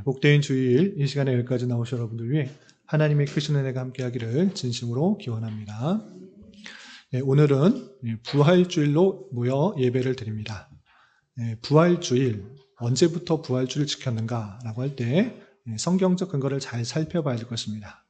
복되인 주일 이 시간에 여기까지 나오신 여러분들 위해 하나님의 크신 은혜가 함께하기를 진심으로 기원합니다. 오늘은 부활주일로 모여 예배를 드립니다. 부활주일, 언제부터 부활주일을 지켰는가 라고 할 때 성경적 근거를 잘 살펴봐야 될 것입니다.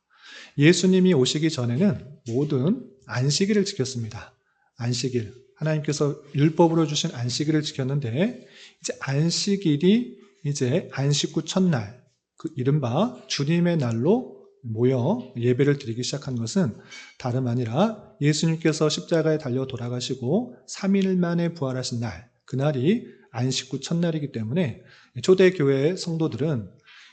예수님이 오시기 전에는 모든 안식일을 지켰습니다. 안식일, 하나님께서 율법으로 주신 안식일을 지켰는데 이제 안식일이 이제 안식 후 첫날, 그 이른바 주님의 날로 모여 예배를 드리기 시작한 것은 다름 아니라 예수님께서 십자가에 달려 돌아가시고 3일 만에 부활하신 날, 그날이 안식 후 첫날이기 때문에 초대교회 성도들은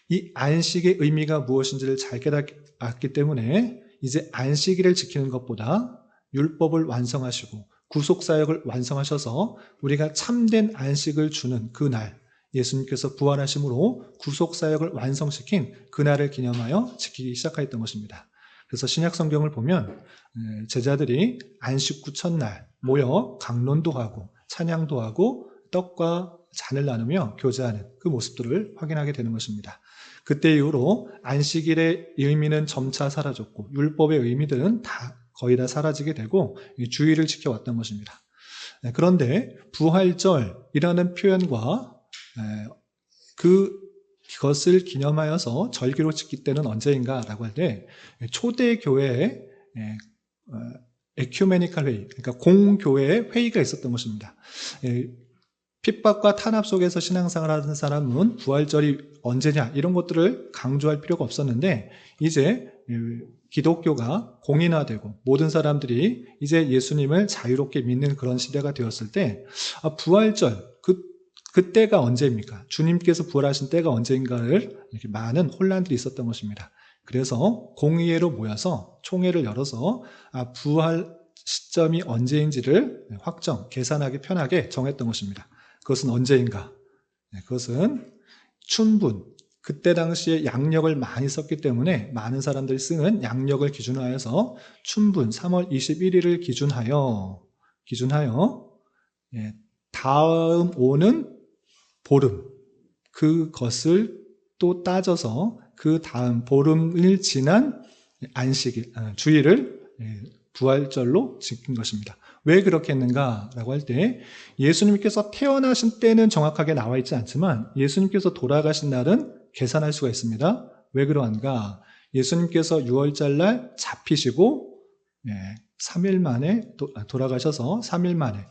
이 안식의 의미가 무엇인지를 잘 깨닫기 때문에 이제 안식일을 지키는 것보다 율법을 완성하시고 구속사역을 완성하셔서 우리가 참된 안식을 주는 그날, 예수님께서 부활하심으로 구속사역을 완성시킨 그날을 기념하여 지키기 시작하였던 것입니다. 그래서 신약성경을 보면 제자들이 안식 후 첫날 모여 강론도 하고 찬양도 하고 떡과 잔을 나누며 교제하는 그 모습들을 확인하게 되는 것입니다. 그때 이후로 안식일의 의미는 점차 사라졌고 율법의 의미들은 거의 다 사라지게 되고 주일을 지켜왔던 것입니다. 그런데 부활절이라는 표현과 그것을 기념하여서 절기로 지킬 때는 언제인가라고 할 때 초대교회의 에큐메니칼 회의, 그러니까 공교회의 회의가 있었던 것입니다. 핍박과 탄압 속에서 신앙생활 하는 사람은 부활절이 언제냐 이런 것들을 강조할 필요가 없었는데 이제 기독교가 공인화되고 모든 사람들이 이제 예수님을 자유롭게 믿는 그런 시대가 되었을 때 부활절, 그때가 언제입니까? 주님께서 부활하신 때가 언제인가를 이렇게 많은 혼란들이 있었던 것입니다. 그래서 공의회로 모여서 총회를 열어서 부활 시점이 언제인지를 계산하기 편하게 정했던 것입니다. 그것은 언제인가? 그것은 춘분, 그때 당시에 양력을 많이 썼기 때문에 많은 사람들이 쓰는 양력을 기준하여서 춘분 3월 21일을 기준하여 다음 오는 보름, 그것을 또 따져서 그 다음 보름을 지난 안식일, 주일을 부활절로 지킨 것입니다. 왜 그렇게 했는가라고 할 때 예수님께서 태어나신 때는 정확하게 나와 있지 않지만 예수님께서 돌아가신 날은 계산할 수가 있습니다. 왜 그러한가? 예수님께서 6월절 날 잡히시고 3일 만에 돌아가셔서 3일 만에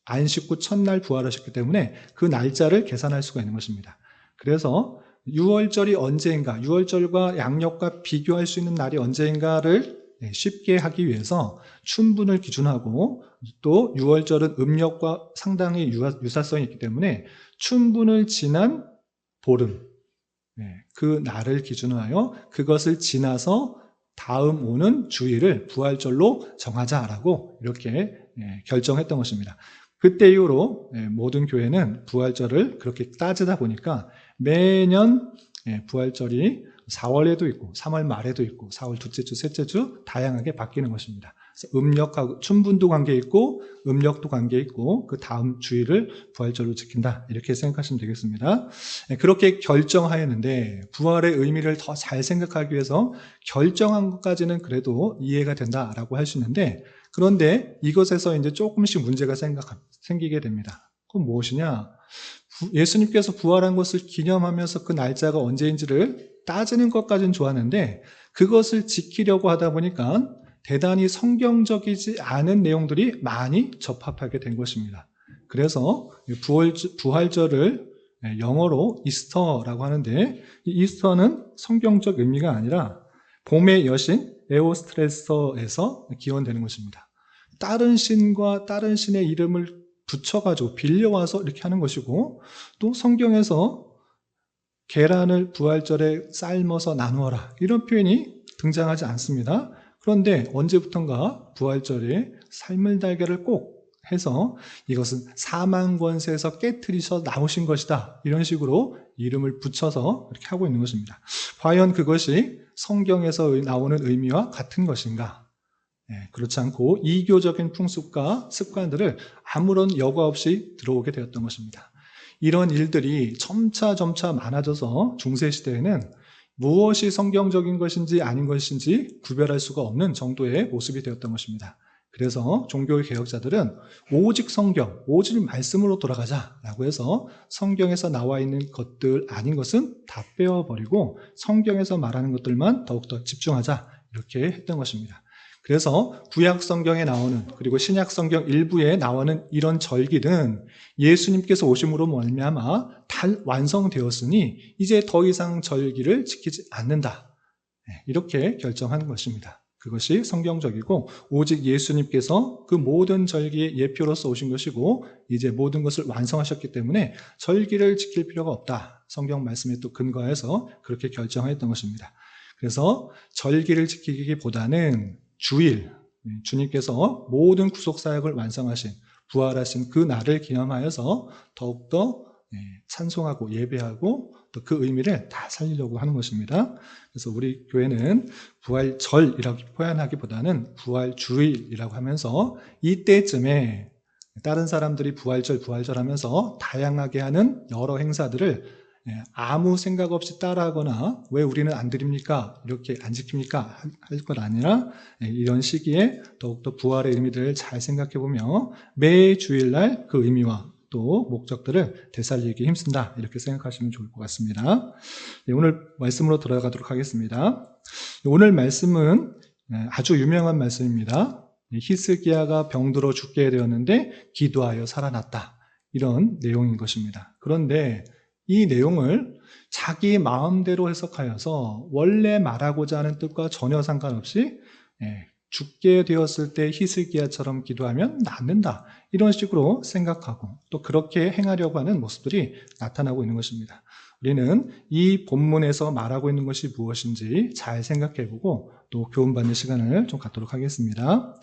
안식 후 첫날 부활하셨기 때문에 그 날짜를 계산할 수가 있는 것입니다. 그래서 6월절이 언제인가, 6월절과 양력과 비교할 수 있는 날이 언제인가를 쉽게 하기 위해서 춘분을 기준하고 또 6월절은 음력과 상당히 유사성이 있기 때문에 춘분을 지난 보름, 그 날을 기준하여 그것을 지나서 다음 오는 주일을 부활절로 정하자라고 이렇게 결정했던 것입니다. 그때 이후로 모든 교회는 부활절을 그렇게 따지다 보니까 매년 부활절이 4월에도 있고 3월 말에도 있고 4월 둘째 주, 셋째 주 다양하게 바뀌는 것입니다. 그래서 음력하고 춘분도 관계 있고 음력도 관계 있고 그 다음 주일을 부활절로 지킨다 이렇게 생각하시면 되겠습니다. 그렇게 결정하였는데 부활의 의미를 더 잘 생각하기 위해서 결정한 것까지는 그래도 이해가 된다라고 할 수 있는데 그런데 이것에서 이제 조금씩 문제가 생기게 됩니다. 그건 무엇이냐? 예수님께서 부활한 것을 기념하면서 그 날짜가 언제인지를 따지는 것까지는 좋았는데 그것을 지키려고 하다 보니까 대단히 성경적이지 않은 내용들이 많이 접합하게 된 것입니다. 그래서 부활절을 영어로 이스터라고 하는데 이 이스터는 성경적 의미가 아니라 봄의 여신 에오스트레서에서 기원되는 것입니다. 다른 신과 다른 신의 이름을 붙여가지고 빌려와서 이렇게 하는 것이고 또 성경에서 계란을 부활절에 삶아서 나누어라 이런 표현이 등장하지 않습니다. 그런데 언제부턴가 부활절에 삶을 달걀을 꼭 해서 이것은 사망 권세에서 깨트리셔 나오신 것이다 이런 식으로 이름을 붙여서 이렇게 하고 있는 것입니다. 과연 그것이 성경에서 나오는 의미와 같은 것인가? 그렇지 않고 이교적인 풍습과 습관들을 아무런 여과 없이 들어오게 되었던 것입니다. 이런 일들이 점차 많아져서 중세시대에는 무엇이 성경적인 것인지 아닌 것인지 구별할 수가 없는 정도의 모습이 되었던 것입니다. 그래서 종교의 개혁자들은 오직 성경, 오직 말씀으로 돌아가자라고 해서 성경에서 나와 있는 것들 아닌 것은 다 빼어버리고 성경에서 말하는 것들만 더욱더 집중하자 이렇게 했던 것입니다. 그래서 구약 성경에 나오는 그리고 신약 성경 일부에 나오는 이런 절기는 예수님께서 오심으로 말미암아 다 완성되었으니 이제 더 이상 절기를 지키지 않는다. 이렇게 결정한 것입니다. 그것이 성경적이고 오직 예수님께서 그 모든 절기의 예표로서 오신 것이고 이제 모든 것을 완성하셨기 때문에 절기를 지킬 필요가 없다. 성경 말씀에 또 근거해서 그렇게 결정했던 것입니다. 그래서 절기를 지키기보다는 주일, 주님께서 모든 구속사역을 완성하신 부활하신 그 날을 기념하여서 더욱더 찬송하고 예배하고 또 그 의미를 다 살리려고 하는 것입니다. 그래서 우리 교회는 부활절이라고 표현하기보다는 부활주일이라고 하면서 이때쯤에 다른 사람들이 부활절 하면서 다양하게 하는 여러 행사들을 아무 생각 없이 따라하거나 왜 우리는 안 드립니까? 이렇게 안 지킵니까? 할 것 아니라 이런 시기에 더욱더 부활의 의미들을 잘 생각해보며 매 주일날 그 의미와 또 목적들을 되살리기 힘쓴다 이렇게 생각하시면 좋을 것 같습니다. 오늘 말씀으로 들어가도록 하겠습니다. 오늘 말씀은 아주 유명한 말씀입니다. 히스기야가 병들어 죽게 되었는데 기도하여 살아났다 이런 내용인 것입니다. 그런데 이 내용을 자기 마음대로 해석하여서 원래 말하고자 하는 뜻과 전혀 상관없이 죽게 되었을 때 히스기야처럼 기도하면 낫는다 이런 식으로 생각하고 또 그렇게 행하려고 하는 모습들이 나타나고 있는 것입니다. 우리는 이 본문에서 말하고 있는 것이 무엇인지 잘 생각해보고 또 교훈받는 시간을 좀 갖도록 하겠습니다.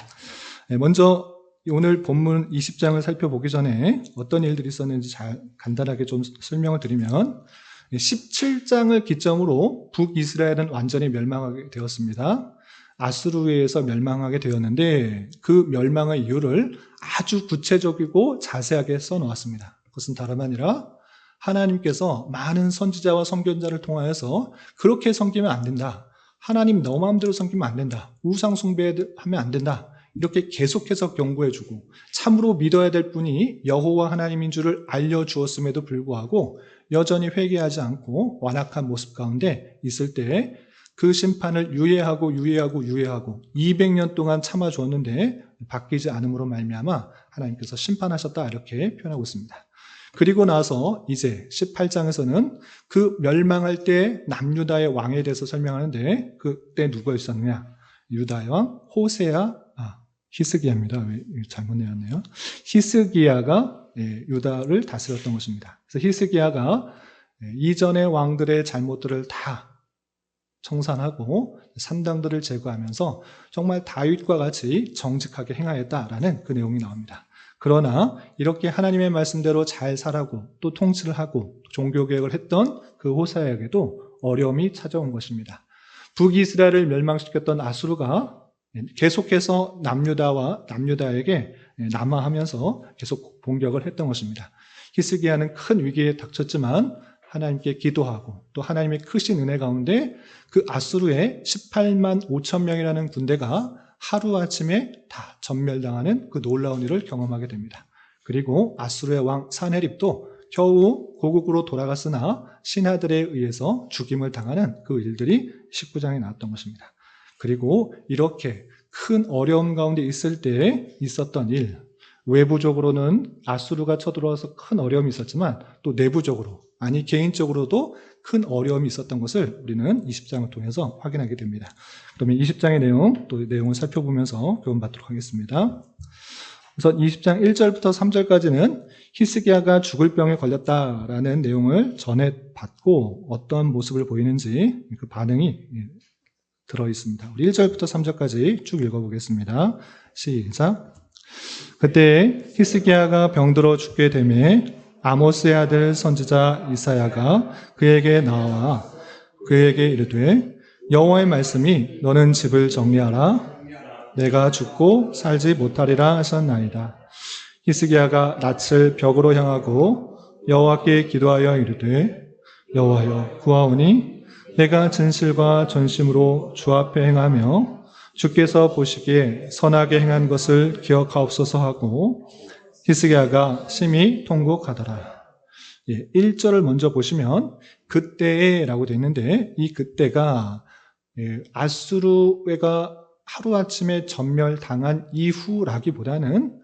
먼저 오늘 본문 20장을 살펴보기 전에 어떤 일들이 있었는지 잘 간단하게 좀 설명을 드리면 17장을 기점으로 북이스라엘은 완전히 멸망하게 되었습니다. 아수르에 의해서 멸망하게 되었는데 그 멸망의 이유를 아주 구체적이고 자세하게 써놓았습니다. 그것은 다름 아니라 하나님께서 많은 선지자와 선견자를 통하여서 그렇게 섬기면 안 된다. 하나님 너 마음대로 섬기면 안 된다. 우상 숭배하면 안 된다. 이렇게 계속해서 경고해주고 참으로 믿어야 될 분이 여호와 하나님인 줄을 알려주었음에도 불구하고 여전히 회개하지 않고 완악한 모습 가운데 있을 때 그 심판을 유예하고 200년 동안 참아주었는데 바뀌지 않음으로 말미암아 하나님께서 심판하셨다 이렇게 표현하고 있습니다. 그리고 나서 이제 18장에서는 그 멸망할 때 남유다의 왕에 대해서 설명하는데 그때 누가 있었느냐? 유다의 왕 히스기야입니다. 왜 잘못 내었네요. 히스기야가 유다를 다스렸던 것입니다. 그래서 히스기야가 이전의 왕들의 잘못들을 다 청산하고 산당들을 제거하면서 정말 다윗과 같이 정직하게 행하였다라는 그 내용이 나옵니다. 그러나 이렇게 하나님의 말씀대로 잘 살아고 또 통치를 하고 종교개혁을 했던 그 호사야에게도 어려움이 찾아온 것입니다. 북이스라엘을 멸망시켰던 아수르가 계속해서 남유다에게 남하하면서 계속 공격을 했던 것입니다. 히스기야는 큰 위기에 닥쳤지만 하나님께 기도하고 또 하나님의 크신 은혜 가운데 그 아수르의 18만 5천 명이라는 군대가 하루아침에 다 전멸당하는 그 놀라운 일을 경험하게 됩니다. 그리고 아수르의 왕 사네립도 겨우 고국으로 돌아갔으나 신하들에 의해서 죽임을 당하는 그 일들이 19장에 나왔던 것입니다. 그리고 이렇게 큰 어려움 가운데 있을 때 있었던 일, 외부적으로는 아수르가 쳐들어와서 큰 어려움이 있었지만 또 내부적으로 개인적으로도 큰 어려움이 있었던 것을 우리는 20장을 통해서 확인하게 됩니다. 그러면 20장의 내용, 또 내용을 살펴보면서 교훈받도록 하겠습니다. 우선 20장 1절부터 3절까지는 히스기야가 죽을 병에 걸렸다라는 내용을 전해받고 어떤 모습을 보이는지 그 반응이 들어있습니다. 우리 1절부터 3절까지 쭉 읽어보겠습니다. 시작. 그때 히스기야가 병들어 죽게 되매 아모스의 아들 선지자 이사야가 그에게 나와 그에게 이르되 여호와의 말씀이 너는 집을 정리하라 내가 죽고 살지 못하리라 하셨나이다. 히스기야가 낯을 벽으로 향하고 여호와께 기도하여 이르되 여호와여 구하오니 내가 진실과 전심으로 주 앞에 행하며 주께서 보시기에 선하게 행한 것을 기억하옵소서 하고 히스기야가 심히 통곡하더라. 1절을 먼저 보시면 그때에 라고 되어 있는데 이 그때가 아수르가 하루아침에 전멸당한 이후라기보다는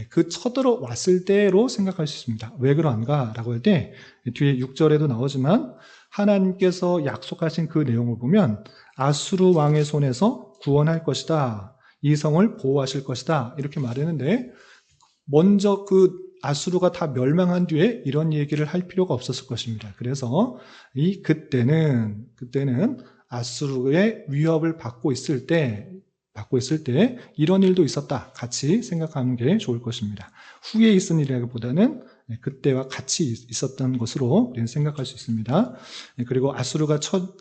그 쳐들어왔을 때로 생각할 수 있습니다. 왜 그런가 라고 할 때 뒤에 6절에도 나오지만 하나님께서 약속하신 그 내용을 보면 아수르 왕의 손에서 구원할 것이다. 이 성을 보호하실 것이다. 이렇게 말했는데 먼저 그 아수르가 다 멸망한 뒤에 이런 얘기를 할 필요가 없었을 것입니다. 그래서 이 그때는 아수르의 위협을 받고 있을 때 이런 일도 있었다. 같이 생각하는 게 좋을 것입니다. 후에 있은 일이라기보다는 그때와 같이 있었던 것으로 우리는 생각할 수 있습니다. 그리고 아수르가 첫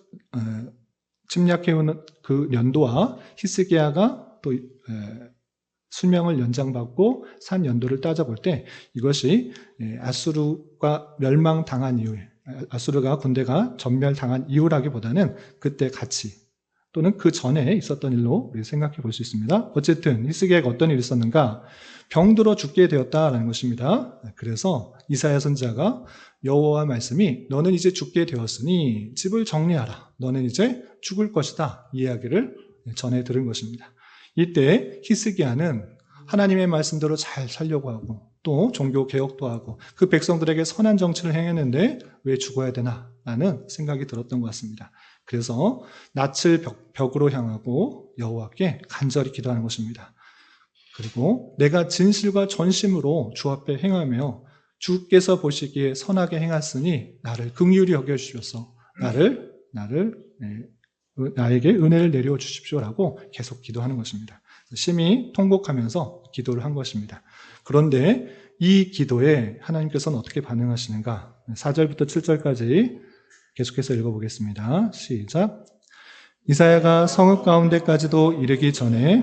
침략해오는 그 연도와 히스기야가 또 수명을 연장받고 산 연도를 따져볼 때 이것이 아수르가 멸망당한 이후에 아수르가 군대가 전멸당한 이후라기보다는 그때 같이 또는 그 전에 있었던 일로 우리 생각해 볼 수 있습니다. 어쨌든 히스기야가 어떤 일이 있었는가? 병들어 죽게 되었다라는 것입니다. 그래서 이사야 선지자가 여호와 말씀이 너는 이제 죽게 되었으니 집을 정리하라. 너는 이제 죽을 것이다. 이 이야기를 전해 들은 것입니다. 이때 히스기야는 하나님의 말씀대로 잘 살려고 하고 또 종교 개혁도 하고 그 백성들에게 선한 정치를 행했는데 왜 죽어야 되나? 라는 생각이 들었던 것 같습니다. 그래서 낯을 벽으로 향하고 여호와께 간절히 기도하는 것입니다. 그리고 내가 진실과 전심으로 주 앞에 행하며 주께서 보시기에 선하게 행했으니 나를 긍휼히 여겨주시옵소서. 나에게 은혜를 내려 주십시오라고 계속 기도하는 것입니다. 심히 통곡하면서 기도를 한 것입니다. 그런데 이 기도에 하나님께서는 어떻게 반응하시는가? 4절부터 7절까지 계속해서 읽어보겠습니다. 시작. 이사야가 성읍 가운데까지도 이르기 전에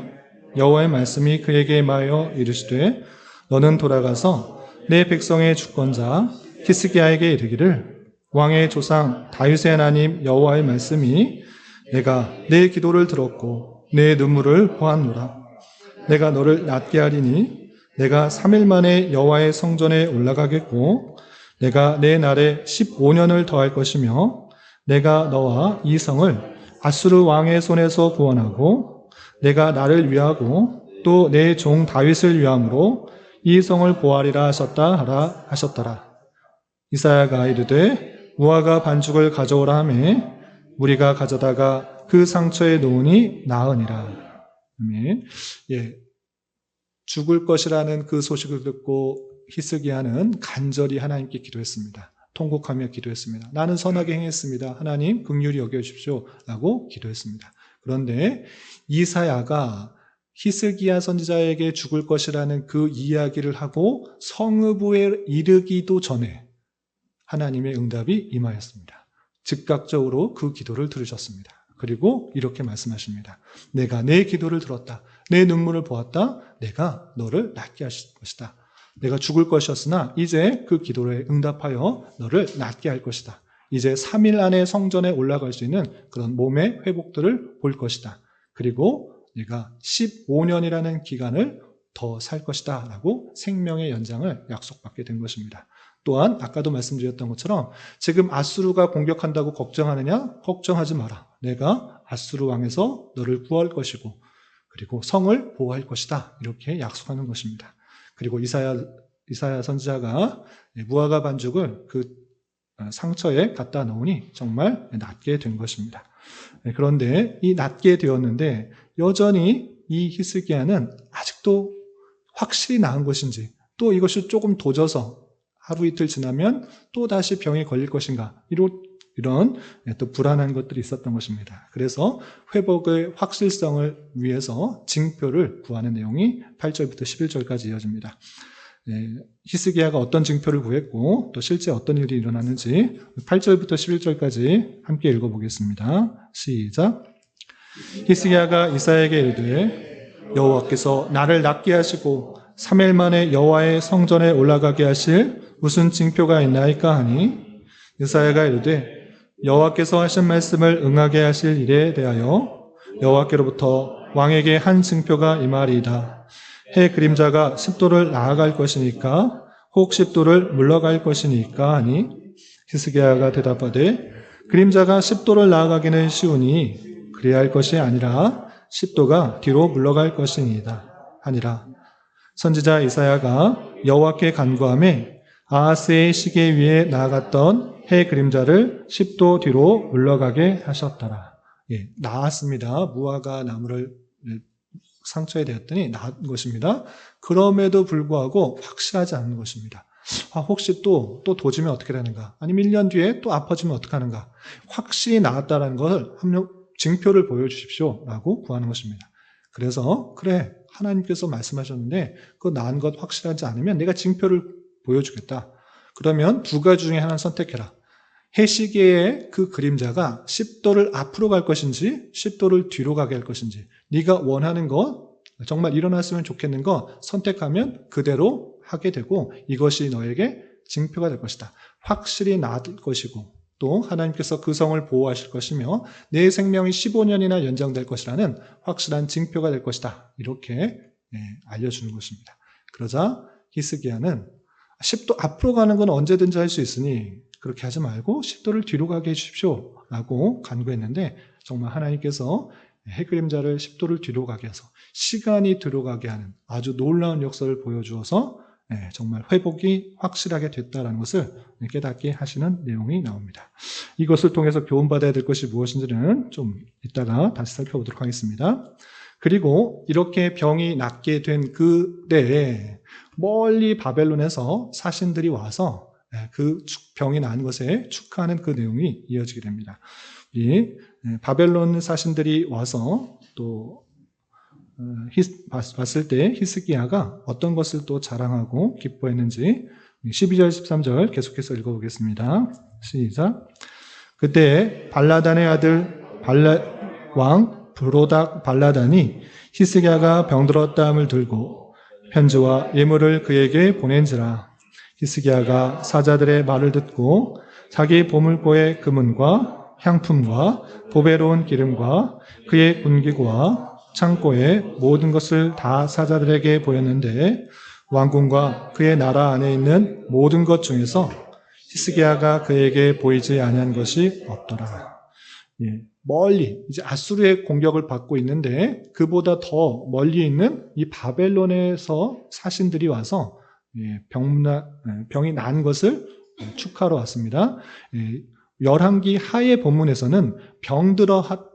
여호와의 말씀이 그에게 임하여 이르시되 너는 돌아가서 내 백성의 주권자 히스기야에게 이르기를 왕의 조상 다윗의 하나님 여호와의 말씀이 내가 내 기도를 들었고 내 눈물을 보았노라. 내가 너를 낫게 하리니 내가 3일 만에 여호와의 성전에 올라가겠고 내가 내 날에 15년을 더할 것이며 내가 너와 이 성을 아수르 왕의 손에서 구원하고 내가 나를 위하고 또 내 종 다윗을 위함으로 이 성을 보호하리라 하셨더라. 이사야가 이르되 무화과 반죽을 가져오라 하매 우리가 가져다가 그 상처에 놓으니 나으니라. 아멘. 죽을 것이라는 그 소식을 듣고 히스기야는 간절히 하나님께 기도했습니다. 통곡하며 기도했습니다. 나는 선하게 행했습니다. 하나님 긍휼히 여겨주십시오 라고 기도했습니다. 그런데 이사야가 히스기야 선지자에게 죽을 것이라는 그 이야기를 하고 성읍에 이르기도 전에 하나님의 응답이 임하였습니다. 즉각적으로 그 기도를 들으셨습니다. 그리고 이렇게 말씀하십니다. 내가 내 기도를 들었다. 내 눈물을 보았다. 내가 너를 낫게 하실 것이다. 내가 죽을 것이었으나 이제 그 기도에 응답하여 너를 낫게 할 것이다. 이제 3일 안에 성전에 올라갈 수 있는 그런 몸의 회복들을 볼 것이다. 그리고 네가 15년이라는 기간을 더 살 것이다 라고 생명의 연장을 약속받게 된 것입니다. 또한 아까도 말씀드렸던 것처럼 지금 아수르가 공격한다고 걱정하느냐? 걱정하지 마라. 내가 아수르 왕에서 너를 구할 것이고 그리고 성을 보호할 것이다. 이렇게 약속하는 것입니다. 그리고 이사야 선지자가 무화과 반죽을 그 상처에 갖다 놓으니 정말 낫게 된 것입니다. 그런데 이 낫게 되었는데 여전히 이 히스기야는 아직도 확실히 나은 것인지 또 이것이 조금 도져서 하루 이틀 지나면 또 다시 병에 걸릴 것인가 이런 또 불안한 것들이 있었던 것입니다. 그래서 회복의 확실성을 위해서 징표를 구하는 내용이 8절부터 11절까지 이어집니다. 히스기야가 어떤 징표를 구했고 또 실제 어떤 일이 일어났는지 8절부터 11절까지 함께 읽어보겠습니다. 시작. 히스기야가 이사야에게 이르되 여호와께서 나를 낫게 하시고 3일 만에 여호와의 성전에 올라가게 하실 무슨 징표가 있나이까 하니 이사야가 이르되 여호와께서 하신 말씀을 응하게 하실 일에 대하여 여호와께로부터 왕에게 한 징표가 임하리이다. 해 그림자가 10도를 나아갈 것이니까 혹 10도를 물러갈 것이니까 하니 히스기야가 대답하되 그림자가 10도를 나아가기는 쉬우니 그래야 할 것이 아니라 10도가 뒤로 물러갈 것이니이다 하니라. 선지자 이사야가 여호와께 간구하며 아하스의 시계 위에 나아갔던 해 그림자를 10도 뒤로 물러가게 하셨더라. 예, 나았습니다. 무화과 나무를 상처에 대었더니 나은 것입니다. 그럼에도 불구하고 확실하지 않은 것입니다. 혹시 또 도지면 어떻게 되는가? 아니면 1년 뒤에 또 아파지면 어떻게 하는가? 확실히 나았다는 것을 징표를 보여주십시오 라고 구하는 것입니다. 그래서 그래 하나님께서 말씀하셨는데 그 나은 것 확실하지 않으면 내가 징표를 보여주겠다. 그러면 두 가지 중에 하나를 선택해라. 해시계의 그 그림자가 10도를 앞으로 갈 것인지 10도를 뒤로 가게 할 것인지 네가 원하는 것 정말 일어났으면 좋겠는 거 선택하면 그대로 하게 되고 이것이 너에게 징표가 될 것이다. 확실히 나을 것이고 또 하나님께서 그 성을 보호하실 것이며 내 생명이 15년이나 연장될 것이라는 확실한 징표가 될 것이다. 이렇게 알려주는 것입니다. 그러자 히스기야는 10도 앞으로 가는 건 언제든지 할 수 있으니 그렇게 하지 말고 10도를 뒤로 가게 해주십시오 라고 간구했는데 정말 하나님께서 해그림자를 10도를 뒤로 가게 해서 시간이 들어가게 하는 아주 놀라운 역사를 보여주어서 정말 회복이 확실하게 됐다는 것을 깨닫게 하시는 내용이 나옵니다. 이것을 통해서 교훈받아야 될 것이 무엇인지는 좀 이따가 다시 살펴보도록 하겠습니다. 그리고 이렇게 병이 낫게 된 그때에 멀리 바벨론에서 사신들이 와서 그 병이 난 것에 축하하는 그 내용이 이어지게 됩니다. 이 바벨론 사신들이 와서 또 봤을 때 히스기야가 어떤 것을 또 자랑하고 기뻐했는지 12절 13절 계속해서 읽어보겠습니다. 시작. 그때 발라단의 아들 왕 브로닥 발라단이 히스기야가 병들었다함을 들고 편지와 예물을 그에게 보낸지라. 히스기야가 사자들의 말을 듣고 자기 보물고의 금은과 향품과 보배로운 기름과 그의 군기구와 창고의 모든 것을 다 사자들에게 보였는데 왕궁과 그의 나라 안에 있는 모든 것 중에서 히스기야가 그에게 보이지 아니한 것이 없더라. 멀리 이제 아수르의 공격을 받고 있는데 그보다 더 멀리 있는 이 바벨론에서 사신들이 와서 병이 난 것을 축하로 왔습니다. 열왕기 하의 본문에서는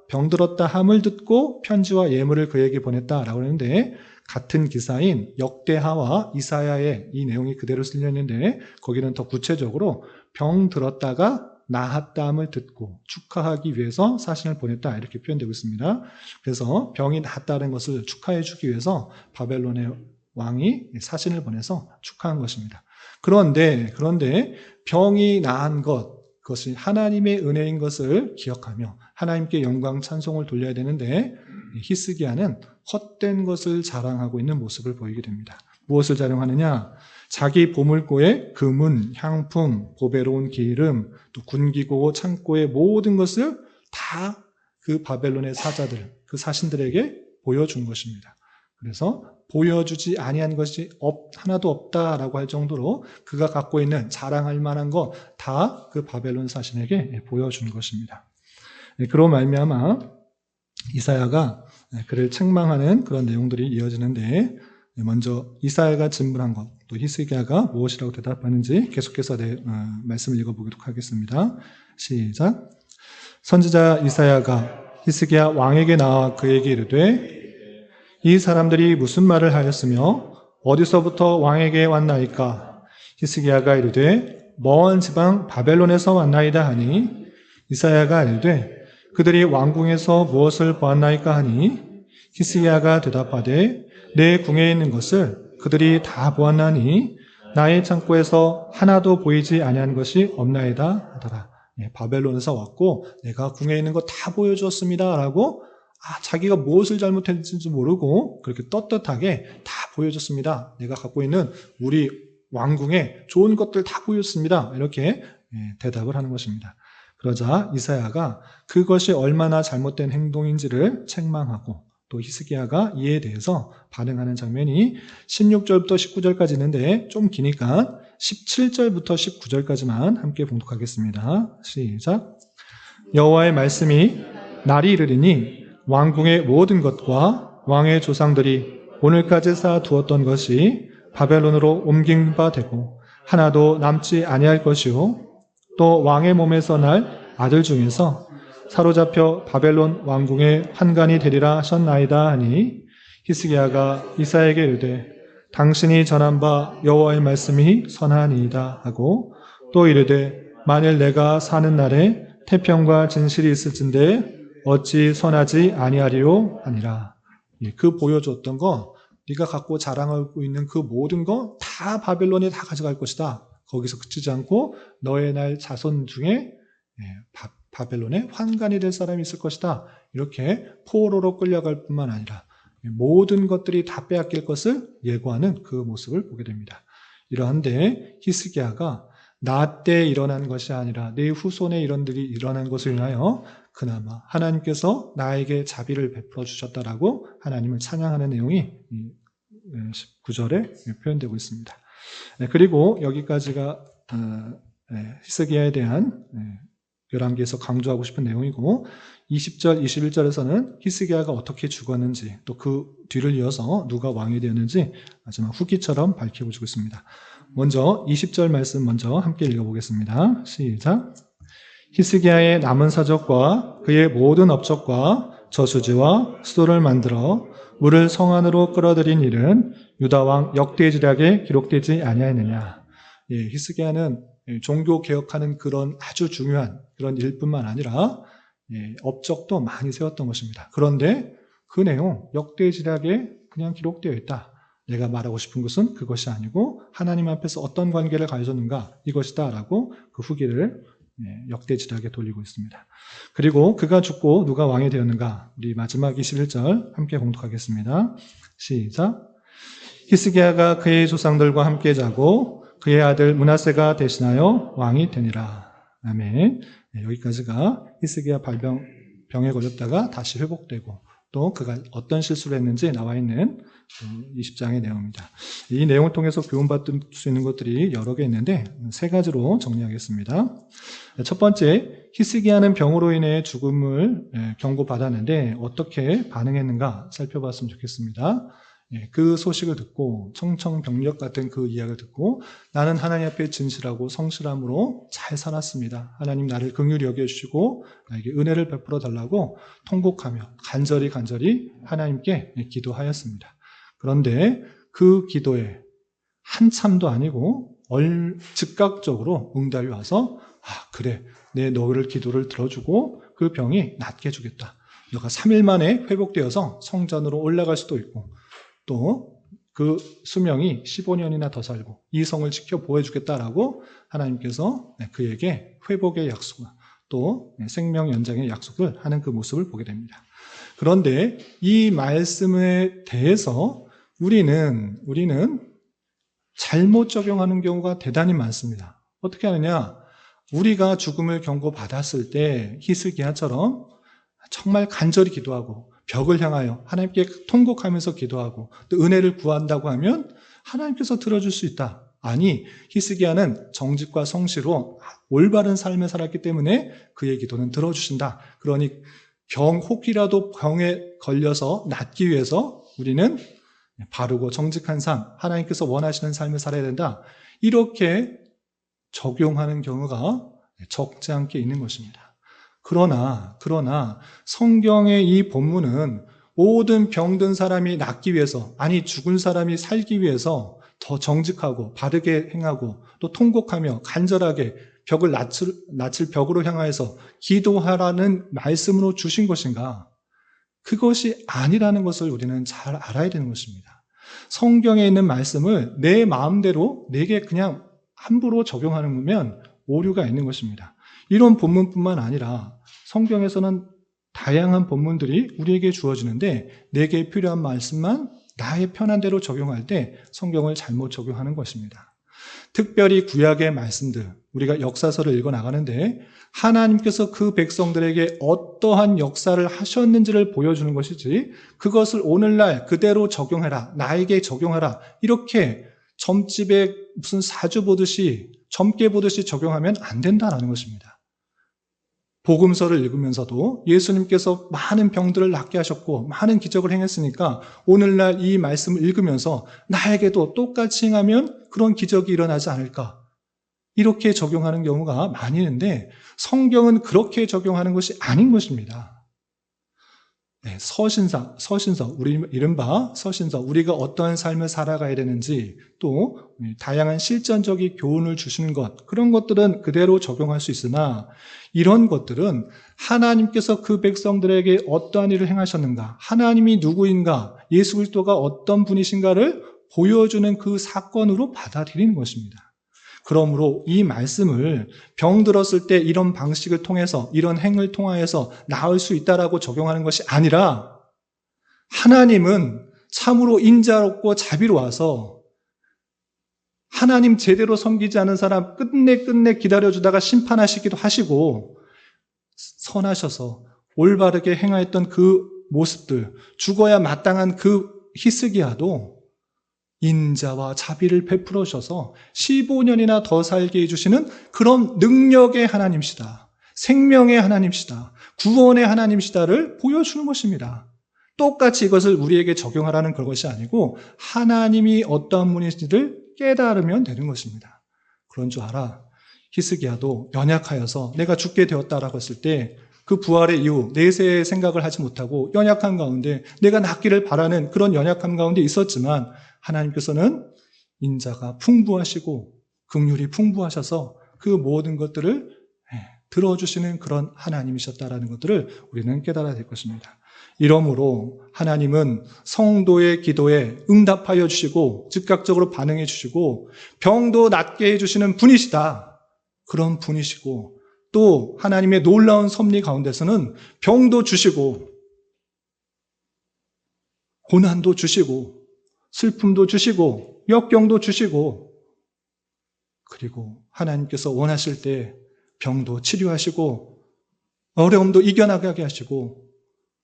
병들었다 함을 듣고 편지와 예물을 그에게 보냈다라고 하는데 같은 기사인 역대하와 이사야의 이 내용이 그대로 실려 있는데 거기는 더 구체적으로 병들었다가 나았다함을 듣고 축하하기 위해서 사신을 보냈다 이렇게 표현되고 있습니다. 그래서 병이 나았다는 것을 축하해 주기 위해서 바벨론의 왕이 사신을 보내서 축하한 것입니다. 그런데 병이 나은 그것이 하나님의 은혜인 것을 기억하며 하나님께 영광 찬송을 돌려야 되는데 히스기야는 헛된 것을 자랑하고 있는 모습을 보이게 됩니다. 무엇을 자랑하느냐? 자기 보물고의 금은, 향품, 보배로운 기름, 또 군기고 창고의 모든 것을 다 그 바벨론의 사자들, 그 사신들에게 보여준 것입니다. 그래서 보여주지 아니한 것이 하나도 없다라고 할 정도로 그가 갖고 있는 자랑할 만한 거 다 그 바벨론 사신에게 보여준 것입니다. 그로 말미암아 이사야가 그를 책망하는 그런 내용들이 이어지는데 먼저 이사야가 질문한 것, 또 히스기야가 무엇이라고 대답하는지 계속해서 말씀을 읽어보도록 하겠습니다. 시작. 선지자 이사야가 히스기야 왕에게 나와 그에게 이르되 이 사람들이 무슨 말을 하였으며 어디서부터 왕에게 왔나이까? 히스기야가 이르되 먼 지방 바벨론에서 왔나이다 하니 이사야가 이르되 그들이 왕궁에서 무엇을 보았나이까 하니 히스기야가 대답하되 내 궁에 있는 것을 그들이 다 보았나니 나의 창고에서 하나도 보이지 아니한 것이 없나이다 하더라. 바벨론에서 왔고 내가 궁에 있는 거 다 보여주었습니다 라고 자기가 무엇을 잘못했는지 모르고 그렇게 떳떳하게 다 보여줬습니다. 내가 갖고 있는 우리 왕궁에 좋은 것들 다 보였습니다. 이렇게 대답을 하는 것입니다. 그러자 이사야가 그것이 얼마나 잘못된 행동인지를 책망하고 또 히스기야가 이에 대해서 반응하는 장면이 16절부터 19절까지 있는데 좀 기니까 17절부터 19절까지만 함께 봉독하겠습니다. 시작. 여호와의 말씀이 날이 이르리니 왕궁의 모든 것과 왕의 조상들이 오늘까지 쌓아두었던 것이 바벨론으로 옮긴 바 되고 하나도 남지 아니할 것이요 또 왕의 몸에서 날 아들 중에서 사로잡혀 바벨론 왕궁의 환관이 되리라 하셨나이다 하니 히스기야가 이사야에게 이르되 당신이 전한 바 여호와의 말씀이 선하니이다 하고 또 이르되 만일 내가 사는 날에 태평과 진실이 있을진데 어찌 선하지 아니하리요 하니라. 그 보여줬던 거 네가 갖고 자랑하고 있는 그 모든 거 다 바벨론이 다 가져갈 것이다. 거기서 그치지 않고 너의 날 자손 중에 바벨론의 환관이 될 사람이 있을 것이다. 이렇게 포로로 끌려갈 뿐만 아니라 모든 것들이 다 빼앗길 것을 예고하는 그 모습을 보게 됩니다. 이러한데 히스기야가 나 때 일어난 것이 아니라 내 후손의 이런들이 일어난 것을 인하여 그나마 하나님께서 나에게 자비를 베풀어 주셨다라고 하나님을 찬양하는 내용이 19절에 표현되고 있습니다. 그리고 여기까지가 히스기야에 대한 열왕기에서 강조하고 싶은 내용이고 20절, 21절에서는 히스기야가 어떻게 죽었는지 또 그 뒤를 이어서 누가 왕이 되었는지 마지막 후기처럼 밝혀주고 있습니다. 먼저 20절 말씀 먼저 함께 읽어보겠습니다. 시작. 히스기야의 남은 사적과 그의 모든 업적과 저수지와 수도를 만들어 물을 성 안으로 끌어들인 일은 유다왕 역대지략에 기록되지 아니하였느냐. 히스기야는 종교 개혁하는 그런 아주 중요한 그런 일뿐만 아니라 업적도 많이 세웠던 것입니다. 그런데 그 내용 역대지략에 그냥 기록되어 있다. 내가 말하고 싶은 것은 그것이 아니고 하나님 앞에서 어떤 관계를 가졌는가 이것이다 라고 그 후기를 역대지략에 돌리고 있습니다. 그리고 그가 죽고 누가 왕이 되었는가 우리 마지막 21절 함께 공독하겠습니다. 시작. 히스기야가 그의 조상들과 함께 자고 그의 아들 므낫세가 대신하여 왕이 되니라. 아멘. 여기까지가 히스기야 병에 걸렸다가 다시 회복되고 또 그가 어떤 실수를 했는지 나와 있는 20장의 내용입니다. 이 내용을 통해서 교훈받을 수 있는 것들이 여러 개 있는데 세 가지로 정리하겠습니다. 첫 번째, 히스기야는 병으로 인해 죽음을 경고받았는데 어떻게 반응했는가 살펴봤으면 좋겠습니다. 그 소식을 듣고 청청병력 같은 그 이야기를 듣고 나는 하나님 앞에 진실하고 성실함으로 잘 살았습니다. 하나님 나를 긍휼히 여겨주시고 나에게 은혜를 베풀어 달라고 통곡하며 간절히 하나님께 기도하였습니다. 그런데 그 기도에 한참도 아니고 즉각적으로 응답이 와서 그래 내 너를 기도를 들어주고 그 병이 낫게 해주겠다. 너가 3일 만에 회복되어서 성전으로 올라갈 수도 있고 또 그 수명이 15년이나 더 살고 이 성을 지켜 보호해주겠다라고 하나님께서 그에게 회복의 약속, 또 생명 연장의 약속을 하는 그 모습을 보게 됩니다. 그런데 이 말씀에 대해서 우리는 잘못 적용하는 경우가 대단히 많습니다. 어떻게 하느냐? 우리가 죽음을 경고받았을 때 히스기야처럼 정말 간절히 기도하고 벽을 향하여 하나님께 통곡하면서 기도하고 또 은혜를 구한다고 하면 하나님께서 들어줄 수 있다. 아니, 히스기야는 정직과 성실로 올바른 삶을 살았기 때문에 그의 기도는 들어주신다. 그러니 혹이라도 병에 걸려서 낫기 위해서 우리는 바르고 정직한 삶, 하나님께서 원하시는 삶을 살아야 된다. 이렇게 적용하는 경우가 적지 않게 있는 것입니다. 그러나 성경의 이 본문은 모든 병든 사람이 낫기 위해서, 아니 죽은 사람이 살기 위해서 더 정직하고 바르게 행하고 또 통곡하며 간절하게 벽을 낫을 벽으로 향하여서 기도하라는 말씀으로 주신 것인가? 그것이 아니라는 것을 우리는 잘 알아야 되는 것입니다. 성경에 있는 말씀을 내 마음대로 내게 그냥 함부로 적용하는 거면 오류가 있는 것입니다. 이런 본문뿐만 아니라 성경에서는 다양한 본문들이 우리에게 주어지는데 내게 필요한 말씀만 나의 편한 대로 적용할 때 성경을 잘못 적용하는 것입니다. 특별히 구약의 말씀들, 우리가 역사서를 읽어 나가는데 하나님께서 그 백성들에게 어떠한 역사를 하셨는지를 보여주는 것이지 그것을 오늘날 그대로 적용해라, 나에게 적용하라 이렇게 점집에 무슨 사주 보듯이 점괘 보듯이 적용하면 안 된다는 것입니다. 복음서를 읽으면서도 예수님께서 많은 병들을 낫게 하셨고 많은 기적을 행했으니까 오늘날 이 말씀을 읽으면서 나에게도 똑같이 행하면 그런 기적이 일어나지 않을까 이렇게 적용하는 경우가 많이 있는데 성경은 그렇게 적용하는 것이 아닌 것입니다. 네, 서신서, 우리 이른바 서신서, 우리가 어떠한 삶을 살아가야 되는지 또 다양한 실전적인 교훈을 주시는 것, 그런 것들은 그대로 적용할 수 있으나 이런 것들은 하나님께서 그 백성들에게 어떠한 일을 행하셨는가, 하나님이 누구인가, 예수 그리스도가 어떤 분이신가를 보여주는 그 사건으로 받아들이는 것입니다. 그러므로 이 말씀을 병들었을 때 이런 방식을 통해서 이런 행을 통하여서 나을 수 있다라고 적용하는 것이 아니라 하나님은 참으로 인자롭고 자비로워서 하나님 제대로 섬기지 않은 사람 끝내 기다려주다가 심판하시기도 하시고 선하셔서 올바르게 행하였던 그 모습들, 죽어야 마땅한 그 히스기야도 인자와 자비를 베풀어 주셔서 15년이나 더 살게 해주시는 그런 능력의 하나님이시다. 생명의 하나님이시다. 구원의 하나님이시다를 보여주는 것입니다. 똑같이 이것을 우리에게 적용하라는 그것이 아니고 하나님이 어떠한 분이신지를 깨달으면 되는 것입니다. 그런 줄 알아. 히스기야도 연약하여서 내가 죽게 되었다라고 했을 때 그 부활의 이후 내세의 생각을 하지 못하고 연약한 가운데 내가 낫기를 바라는 그런 연약함 가운데 있었지만 하나님께서는 인자가 풍부하시고 긍휼이 풍부하셔서 그 모든 것들을 들어주시는 그런 하나님이셨다라는 것들을 우리는 깨달아야 될 것입니다. 이러므로 하나님은 성도의 기도에 응답하여 주시고 즉각적으로 반응해 주시고 병도 낫게 해주시는 분이시다. 그런 분이시고 또 하나님의 놀라운 섭리 가운데서는 병도 주시고 고난도 주시고 슬픔도 주시고 역경도 주시고 그리고 하나님께서 원하실 때 병도 치료하시고 어려움도 이겨나가게 하시고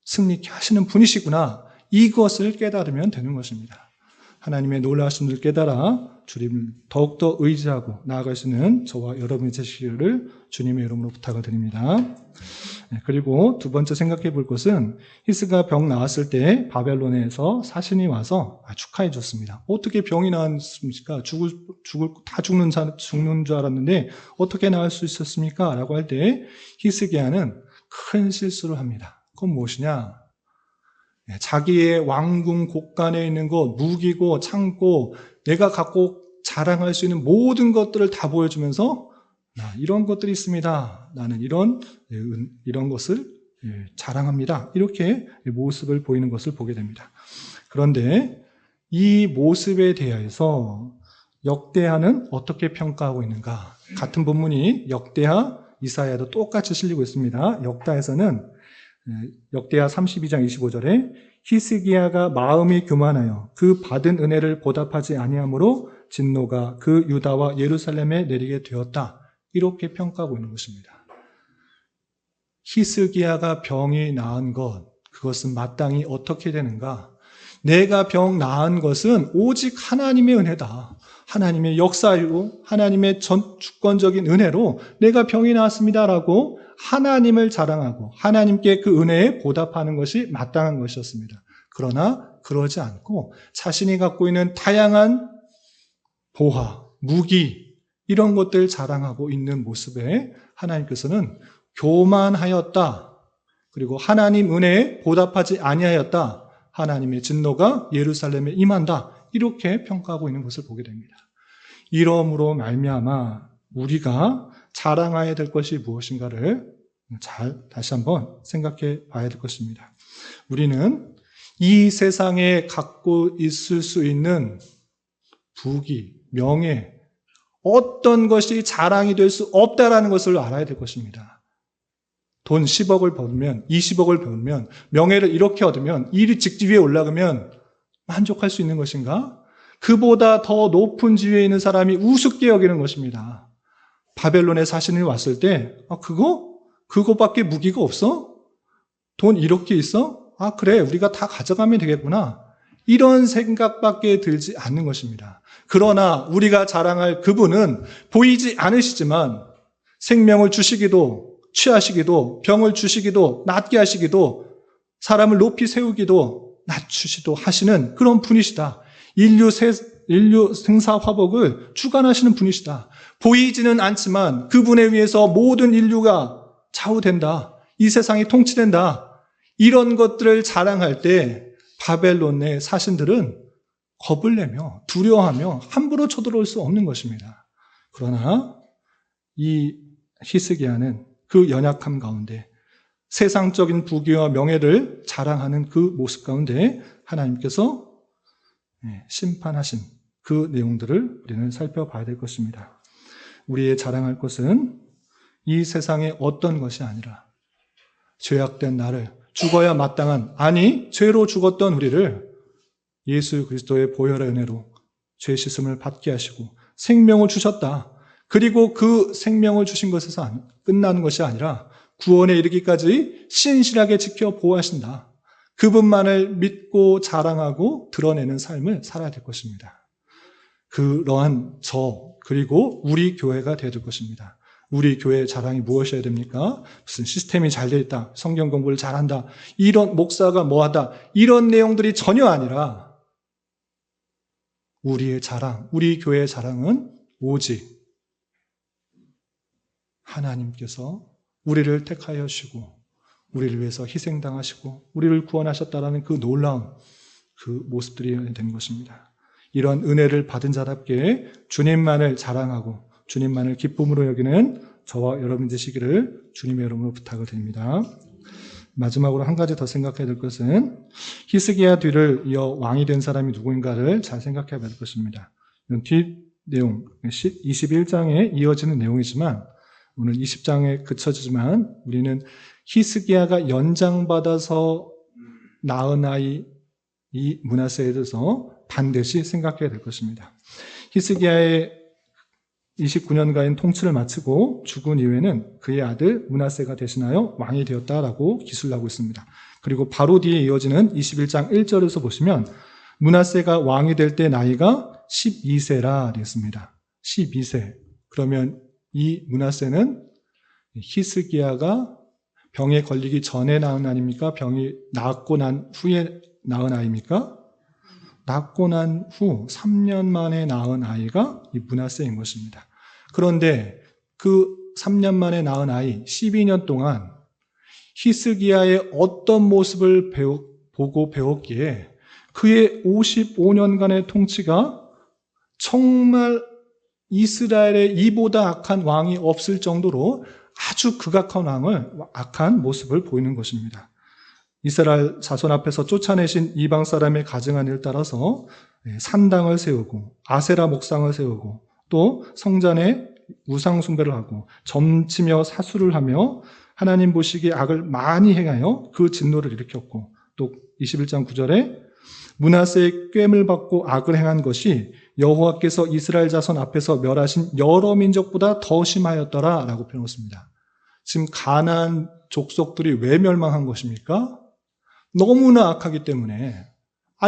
승리케 하시는 분이시구나. 이것을 깨달으면 되는 것입니다. 하나님의 놀라우신 줄 깨달아 주님을 더욱더 의지하고 나아갈 수 있는 저와 여러분이 되시기를 주님의 이름으로 부탁을 드립니다. 그리고 두 번째 생각해 볼 것은 히스기야가 병 나왔을 때 바벨론에서 사신이 와서 축하해 줬습니다. 어떻게 병이 나왔습니까? 다 죽는 줄 알았는데 어떻게 나을 수 있었습니까? 라고 할 때 히스기야는 큰 실수를 합니다. 그건 무엇이냐? 자기의 왕궁 곳간에 있는 것, 무기고 창고, 내가 갖고 자랑할 수 있는 모든 것들을 다 보여주면서 이런 것들이 있습니다. 나는 이런 것을 자랑합니다. 이렇게 모습을 보이는 것을 보게 됩니다. 그런데 이 모습에 대해서 역대하는 어떻게 평가하고 있는가? 같은 본문이 역대하, 이사야도 똑같이 실리고 있습니다. 역대하 32장 25절에 히스기야가 마음이 교만하여 그 받은 은혜를 보답하지 아니하므로 진노가 그 유다와 예루살렘에 내리게 되었다. 이렇게 평가하고 있는 것입니다. 히스기야가 병이 나은 것, 그것은 마땅히 어떻게 되는가? 내가 병 나은 것은 오직 하나님의 은혜다. 하나님의 역사이고 하나님의 주권적인 은혜로 내가 병이 나았습니다라고 하나님을 자랑하고 하나님께 그 은혜에 보답하는 것이 마땅한 것이었습니다. 그러나 그러지 않고 자신이 갖고 있는 다양한 보화, 무기 이런 것들 자랑하고 있는 모습에 하나님께서는 교만하였다. 그리고 하나님 은혜에 보답하지 아니하였다. 하나님의 진노가 예루살렘에 임한다. 이렇게 평가하고 있는 것을 보게 됩니다. 이러므로 말미암아 우리가 자랑해야 될 것이 무엇인가를 다시 한번 생각해 봐야 될 것입니다. 우리는 이 세상에 갖고 있을 수 있는 부귀, 명예, 어떤 것이 자랑이 될 수 없다라는 것을 알아야 될 것입니다. 돈 10억을 벌면, 20억을 벌면, 명예를 이렇게 얻으면, 일이 직지 위에 올라가면 만족할 수 있는 것인가? 그보다 더 높은 지위에 있는 사람이 우습게 여기는 것입니다. 바벨론에 사신이 왔을 때 그거밖에 무기가 없어? 돈 이렇게 있어? 그래, 우리가 다 가져가면 되겠구나. 이런 생각밖에 들지 않는 것입니다. 그러나 우리가 자랑할 그분은 보이지 않으시지만 생명을 주시기도, 취하시기도, 병을 주시기도, 낫게 하시기도, 사람을 높이 세우기도, 낮추시도 하시는 그런 분이시다. 인류 생사 화복을 주관하시는 분이시다. 보이지는 않지만 그분에 의해서 모든 인류가 좌우된다. 이 세상이 통치된다. 이런 것들을 자랑할 때 바벨론 내 사신들은 겁을 내며 두려워하며 함부로 쳐들어올 수 없는 것입니다. 그러나 이 히스기야는 그 연약함 가운데 세상적인 부귀와 명예를 자랑하는 그 모습 가운데 하나님께서 심판하신 그 내용들을 우리는 살펴봐야 될 것입니다. 우리의 자랑할 것은 이 세상의 어떤 것이 아니라 죄악된 나를, 죽어야 마땅한, 죄로 죽었던 우리를 예수 그리스도의 보혈의 은혜로 죄 씻음을 받게 하시고 생명을 주셨다. 그리고 그 생명을 주신 것에서 끝나는 것이 아니라 구원에 이르기까지 신실하게 지켜 보호하신다. 그분만을 믿고 자랑하고 드러내는 삶을 살아야 될 것입니다. 그러한 그리고 우리 교회가 되어야 될 것입니다. 우리 교회의 자랑이 무엇이어야 됩니까? 무슨 시스템이 잘 되어 있다, 성경 공부를 잘한다, 이런 목사가 뭐하다, 이런 내용들이 전혀 아니라 우리의 자랑, 우리 교회의 자랑은 오직 하나님께서 우리를 택하여 주시고 우리를 위해서 희생당하시고 우리를 구원하셨다라는 그 놀라운 그 모습들이 되는 것입니다. 이런 은혜를 받은 자답게 주님만을 자랑하고 주님만을 기쁨으로 여기는 저와 여러분 되시기를 주님의 이름으로 부탁을 드립니다. 마지막으로 한 가지 더 생각해야 될 것은 히스기야 뒤를 이어 왕이 된 사람이 누구인가를 잘 생각해야 될 것입니다. 뒷 내용 21장에 이어지는 내용이지만 오늘 20장에 그쳐지지만 우리는 히스기야가 연장받아서 낳은 아이 이 므낫세에 대해서 반드시 생각해야 될 것입니다. 히스기야의 29년간의 통치를 마치고 죽은 이후에는 그의 아들 므낫세가 대신하여 왕이 되었다라고 기술하고 있습니다. 그리고 바로 뒤에 이어지는 21장 1절에서 보시면 므낫세가 왕이 될 때 나이가 12세라 되었습니다. 12세. 그러면 이 므낫세는 히스기야가 병에 걸리기 전에 낳은 아닙니까? 병이 낫고 난 후에 낳은 아이입니까? 낳고 난 후 3년 만에 낳은 아이가 이 므낫세인 것입니다. 그런데 그 3년 만에 낳은 아이 12년 동안 히스기야의 어떤 모습을 보고 배웠기에 그의 55년간의 통치가 정말 이스라엘에 이보다 악한 왕이 없을 정도로 아주 악한 모습을 보이는 것입니다. 이스라엘 자손 앞에서 쫓아내신 이방 사람의 가증한 일 따라서 산당을 세우고 아세라 목상을 세우고 또 성전에 우상 숭배를 하고 점치며 사수를 하며 하나님 보시기에 악을 많이 행하여 그 진노를 일으켰고 또 21장 9절에 므낫세의 꿰을 받고 악을 행한 것이 여호와께서 이스라엘 자손 앞에서 멸하신 여러 민족보다 더 심하였더라 라고 표현했습니다. 지금 가나안 족속들이 왜 멸망한 것입니까? 너무나 악하기 때문에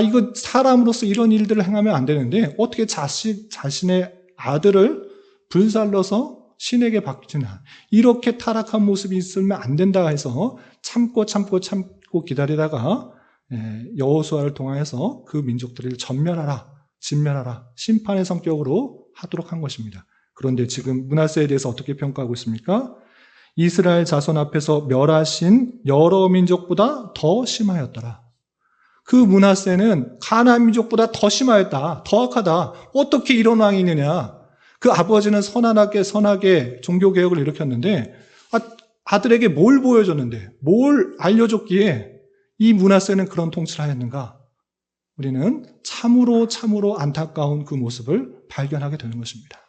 이거 사람으로서 이런 일들을 행하면 안 되는데 어떻게 자신의 아들을 불살러서 신에게 바치나 이렇게 타락한 모습이 있으면 안 된다 해서 참고 기다리다가 여호수아를 통하여서 그 민족들을 진멸하라 심판의 성격으로 하도록 한 것입니다. 그런데 지금 므낫세에 대해서 어떻게 평가하고 있습니까? 이스라엘 자손 앞에서 멸하신 여러 민족보다 더 심하였더라. 그 므낫세는 가나안 민족보다 더 심하였다. 더 악하다. 어떻게 이런 왕이 있느냐. 그 아버지는 선하게 종교개혁을 일으켰는데 아들에게 뭘 보여줬는데 뭘 알려줬기에 이 므낫세는 그런 통치를 하였는가. 우리는 참으로 안타까운 그 모습을 발견하게 되는 것입니다.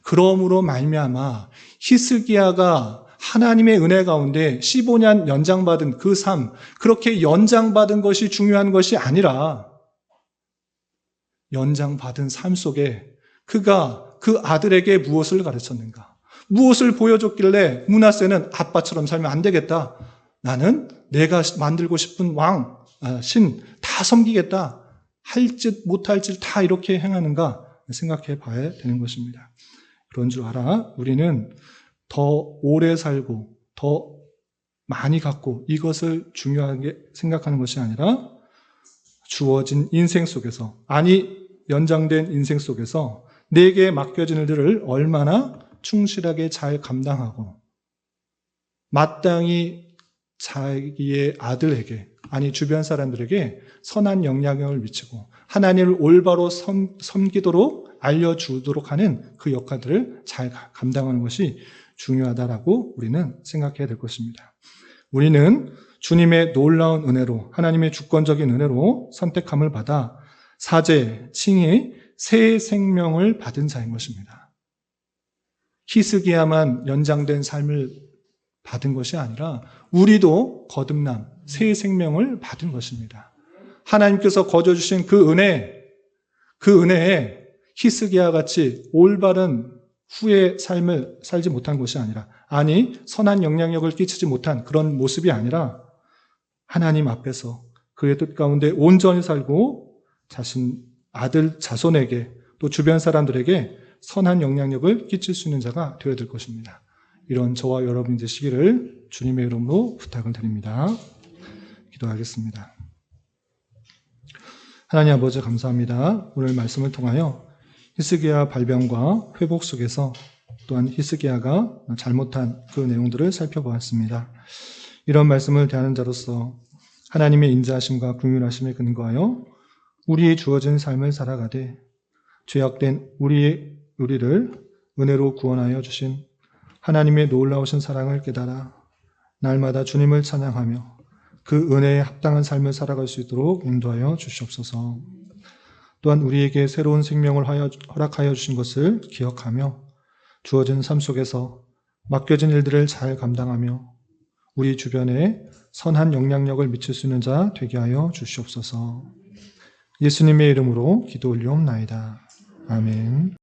그러므로 말미암아 히스기야가 하나님의 은혜 가운데 15년 연장받은 그 삶, 그렇게 연장받은 것이 중요한 것이 아니라 연장받은 삶 속에 그가 그 아들에게 무엇을 가르쳤는가? 무엇을 보여줬길래 므낫세는 아빠처럼 살면 안 되겠다. 나는 내가 만들고 싶은 왕, 신 다 섬기겠다. 할 짓 못할 짓 다 이렇게 행하는가 생각해 봐야 되는 것입니다. 그런 줄 알아. 우리는 더 오래 살고 더 많이 갖고 이것을 중요하게 생각하는 것이 아니라 주어진 인생 속에서, 연장된 인생 속에서 내게 맡겨진 일들을 얼마나 충실하게 잘 감당하고 마땅히 자기의 아들에게, 주변 사람들에게 선한 영향력을 미치고 하나님을 올바로 섬기도록 알려주도록 하는 그 역할들을 잘 감당하는 것이 중요하다라고 우리는 생각해야 될 것입니다. 우리는 주님의 놀라운 은혜로, 하나님의 주권적인 은혜로 선택함을 받아 사제, 칭의, 새 생명을 받은 자인 것입니다. 히스기야만 연장된 삶을 받은 것이 아니라 우리도 거듭남, 새 생명을 받은 것입니다. 하나님께서 거저주신 그 은혜에 히스기야 같이 올바른 후의 삶을 살지 못한 것이 아니라, 선한 영향력을 끼치지 못한 그런 모습이 아니라 하나님 앞에서 그의 뜻 가운데 온전히 살고 아들 자손에게 또 주변 사람들에게 선한 영향력을 끼칠 수 있는 자가 되어야 될 것입니다. 이런 저와 여러분 되시기를 주님의 이름으로 부탁을 드립니다. 기도하겠습니다. 하나님 아버지 감사합니다. 오늘 말씀을 통하여 히스기야 발병과 회복 속에서 또한 히스기야가 잘못한 그 내용들을 살펴보았습니다. 이런 말씀을 대하는 자로서 하나님의 인자하심과 긍휼하심에 근거하여 우리의 주어진 삶을 살아가되 죄악된 우리를 은혜로 구원하여 주신 하나님의 놀라우신 사랑을 깨달아 날마다 주님을 찬양하며 그 은혜에 합당한 삶을 살아갈 수 있도록 인도하여 주시옵소서. 또한 우리에게 새로운 생명을 허락하여 주신 것을 기억하며 주어진 삶 속에서 맡겨진 일들을 잘 감당하며 우리 주변에 선한 영향력을 미칠 수 있는 자 되게 하여 주시옵소서. 예수님의 이름으로 기도 올리옵나이다. 아멘.